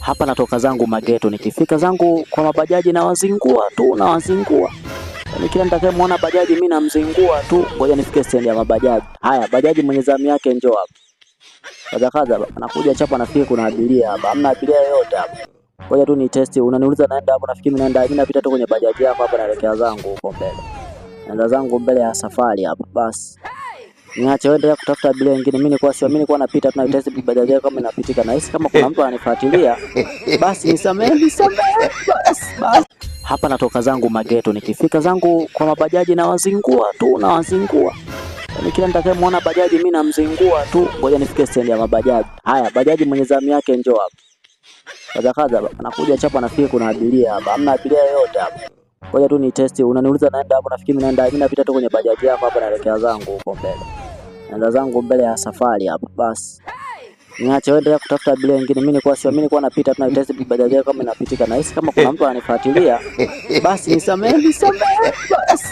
Hapa natoka zangu Mageto, nikifika zangu kwa mabajaji na wazingua tu, na wazingua. Yaani kila nitakayemwona bajaji mimi namzingua tu. Ngoja nifike stendi ya mabajaji. Haya, bajaji mwenye zamu yake njoo hapa. Kaza anakuja chapa, nafikiri kuna abiria hapa. Hamna abiria yoyote hapa. Ngoja tu ni testi. Unaniuliza naenda hapo, nafikiri naenda, mimi napita tu kwenye bajaji yako hapa, naelekea zangu huko mbele. Naenda zangu mbele ya safari hapa. Basi niache wewe endelea kutafuta abiria wengine. Mimi nilikuwa napita tu na testi bajaji kama inapitika, na hisi kama kuna mtu ananifuatilia. Basi nisamehe. Basi. Hapa natoka zangu Mageto, nikifika zangu kwa mabajaji na wazingua tu, na wazingua. Yaani kila nitakayemwona bajaji mimi namzingua tu. Ngoja nifike stendi ya mabajaji. Haya, bajaji mwenye zamu yake njoo hapa. Kaza anakuja chapa, nafikiri kuna abiria hapa. Hamna abiria yoyote hapa. Ngoja tu ni testi. Unaniuliza naenda hapo, nafikiri naenda, mimi napita tu kwenye bajaji yako hapa, naelekea zangu huko mbele. Naenda zangu mbele ya safari hapa. Basi niache wewe endelea kutafuta abiria wengine. Mimi nilikuwa napita tu na testi bajaji kama inapitika, na hisi kama kuna mtu ananifuatilia. Basi nisamehe. Basi.